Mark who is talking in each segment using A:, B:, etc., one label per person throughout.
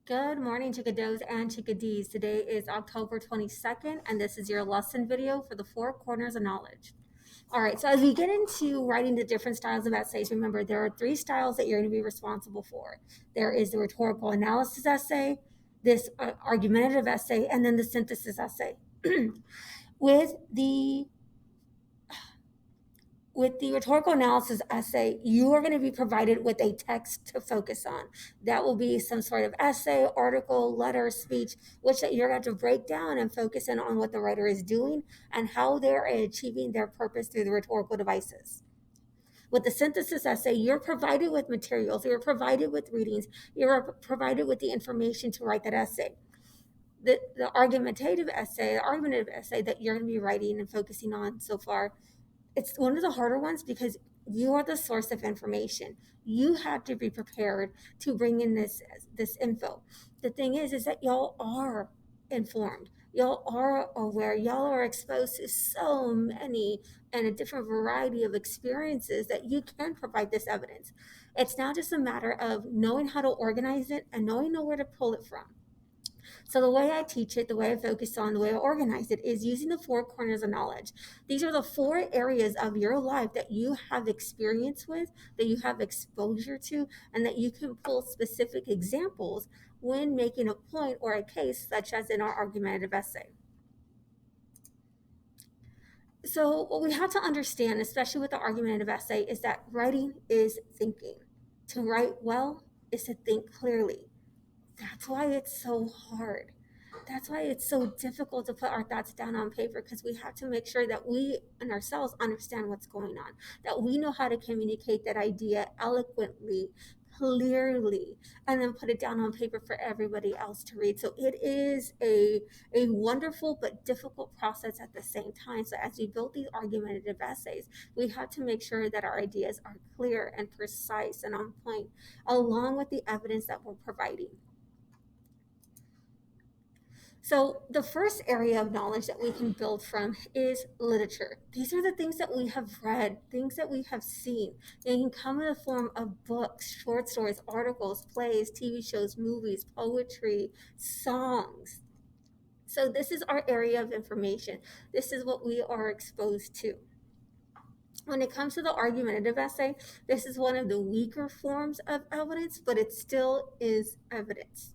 A: Good morning, chickadoes and chickadees. Today is October 22nd, and this is your lesson video for the four corners of knowledge. All right, so as we get into writing the different styles of essays, remember there are three styles that you're going to be responsible for. There is the rhetorical analysis essay, this argumentative essay, and then the synthesis essay. With the with the rhetorical analysis essay, you are going to be provided with a text to focus on. That will be some sort of essay, article, letter, speech, which you're going to have to break down and focus in on what the writer is doing and how they're achieving their purpose through the rhetorical devices. With the synthesis essay, you're provided with materials, you're provided with readings, you're provided with the information to write that essay. The argumentative essay that you're going to be writing and focusing on so far, it's one of the harder ones because you are the source of information. You have to be prepared to bring in this info. The thing is that y'all are informed. Y'all are aware. Y'all are exposed to so many and a different variety of experiences that you can provide this evidence. It's now just a matter of knowing how to organize it and knowing where to pull it from. So the way I teach it, the way I focus on, the way I organize it is using the four corners of knowledge. These are the four areas of your life that you have experience with, that you have exposure to, and that you can pull specific examples when making a point or a case, such as in our argumentative essay. So what we have to understand, especially with the argumentative essay, is that writing is thinking. To write well is to think clearly. That's why it's so hard. That's why it's so difficult to put our thoughts down on paper, because we have to make sure that we and ourselves understand what's going on, that we know how to communicate that idea eloquently, clearly, and then put it down on paper for everybody else to read. So it is a wonderful but difficult process at the same time. So as we build these argumentative essays, we have to make sure that our ideas are clear and precise and on point, along with the evidence that we're providing. So, the first area of knowledge that we can build from is literature. These are the things that we have read, things that we have seen. They can come in the form of books, short stories, articles, plays, TV shows, movies, poetry, songs. So, this is our area of information. This is what we are exposed to. When it comes to the argumentative essay, this is one of the weaker forms of evidence, but it still is evidence.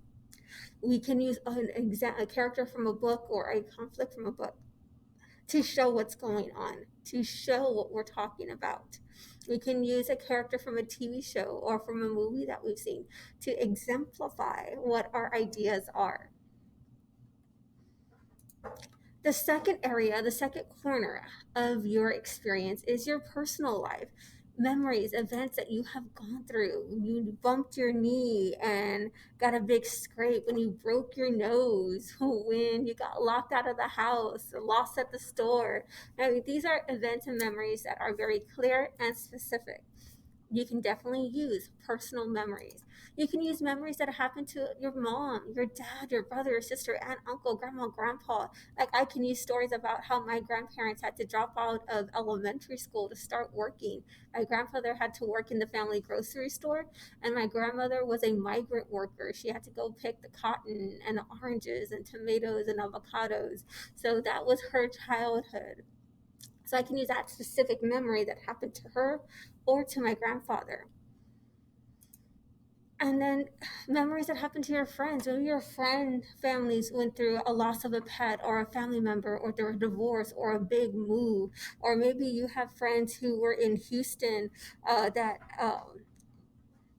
A: We can use a character from a book or a conflict from a book to show what's going on, to show what we're talking about. We can use a character from a TV show or from a movie that we've seen to exemplify what our ideas are. The second area, the second corner of your experience is your personal life. Memories, events that you have gone through. You bumped your knee and got a big scrape, when you broke your nose, when you got locked out of the house, lost at the store. I mean, these are events and memories that are very clear and specific. You can definitely use personal memories. You can use memories that happened to your mom, your dad, your brother, your sister, aunt, uncle, grandma, grandpa. Like, I can use stories about how my grandparents had to drop out of elementary school to start working. My grandfather had to work in the family grocery store, and my grandmother was a migrant worker. She had to go pick the cotton and the oranges and tomatoes and avocados. So that was her childhood. So I can use that specific memory that happened to her or to my grandfather. And then memories that happen to your friends. Maybe your families went through a loss of a pet or a family member, or through a divorce or a big move. Or maybe you have friends who were in Houston that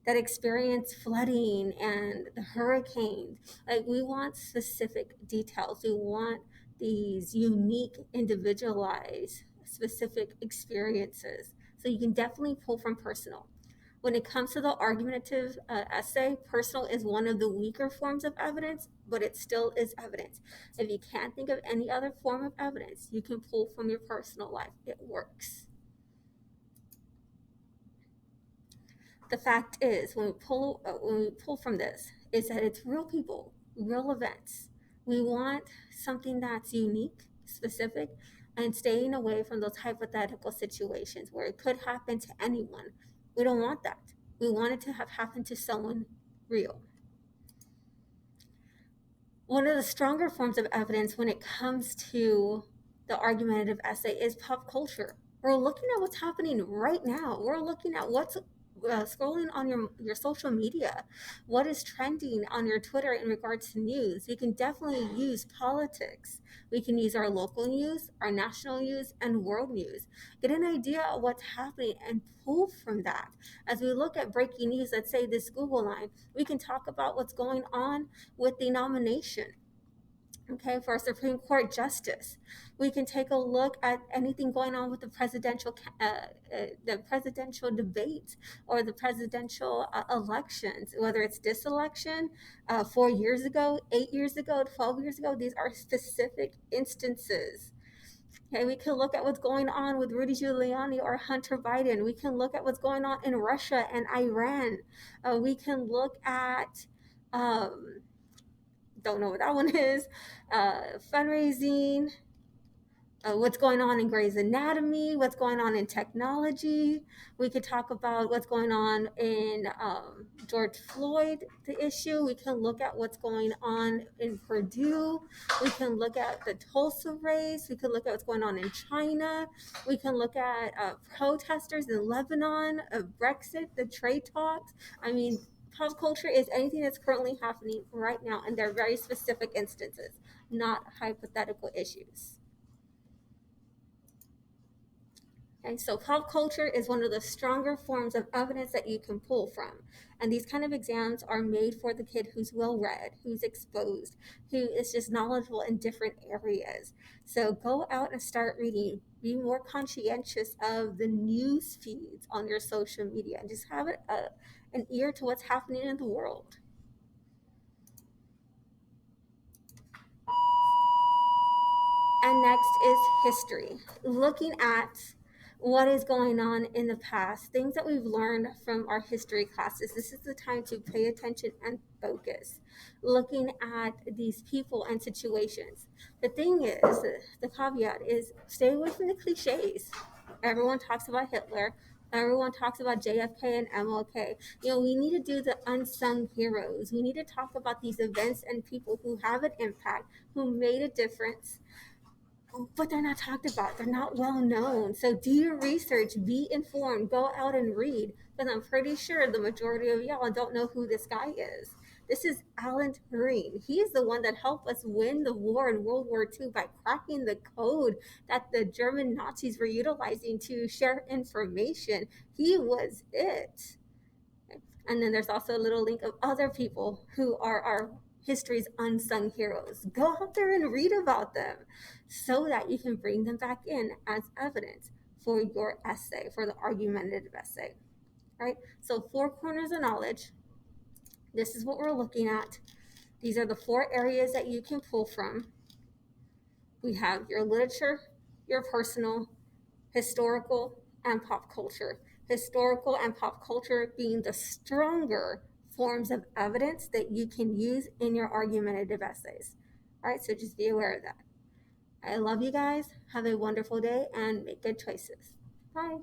A: experienced flooding and the hurricanes. Like, we want specific details. We want these unique, individualized, specific experiences. So you can definitely pull from personal. When it comes to the argumentative essay, personal is one of the weaker forms of evidence, but it still is evidence. If you can't think of any other form of evidence, you can pull from your personal life. It works. The fact is, when we pull from this, is that it's real people, real events. We want something that's unique, specific, and staying away from those hypothetical situations where it could happen to anyone. We don't want that. We want it to have happened to someone real. One of the stronger forms of evidence when it comes to the argumentative essay is pop culture. We're looking at what's happening right now. We're looking at what's scrolling on your social media, what is trending on your Twitter in regards to news. We can definitely use politics. We can use our local news, our national news, and world news. Get an idea of what's happening and pull from that. As we look at breaking news, let's say this Google line, we can talk about what's going on with the nomination, okay, for a Supreme Court justice. We can take a look at anything going on with the presidential debates or the presidential elections, whether it's this election 4 years ago, 8 years ago, 12 years ago. These are specific instances. Okay, we can look at what's going on with Rudy Giuliani or Hunter Biden. We can look at what's going on in Russia and Iran. We can look at um, don't know what that one is, fundraising, what's going on in Grey's Anatomy, what's going on in technology. We could talk about what's going on in George Floyd, the issue. We can look at what's going on in Purdue. We can look at the Tulsa race. We can look at what's going on in China. We can look at protesters in Lebanon, Brexit, the trade talks. I mean, pop culture is anything that's currently happening right now, and they're very specific instances, not hypothetical issues. Okay, so pop culture is one of the stronger forms of evidence that you can pull from. And these kind of exams are made for the kid who's well read, who's exposed, who is just knowledgeable in different areas. So go out and start reading. Be more conscientious of the news feeds on your social media and just have an ear to what's happening in the world. And next is history, looking at what is going on in the past, things that we've learned from our history classes. This is the time to pay attention and focus, looking at these people and situations. The thing is, the caveat is stay away from the cliches. Everyone talks about Hitler. Everyone talks about JFK and MLK. You know, we need to do the unsung heroes. We need to talk about these events and people who have an impact, who made a difference, but they're not talked about. They're not well known. So do your research, be informed, go out and read. Because I'm pretty sure the majority of y'all don't know who this guy is. This is Alan Turing. He is the one that helped us win the war in World War II by cracking the code that the German Nazis were utilizing to share information. He was it. And then there's also a little link of other people who are our history's unsung heroes. Go out there and read about them so that you can bring them back in as evidence for your essay, for the argumentative essay. Right? So, four corners of knowledge. This is what we're looking at. These are the four areas that you can pull from. We have your literature, your personal, historical, and pop culture. Historical and pop culture being the stronger forms of evidence that you can use in your argumentative essays. All right, so just be aware of that. I love you guys. Have a wonderful day and make good choices. Bye.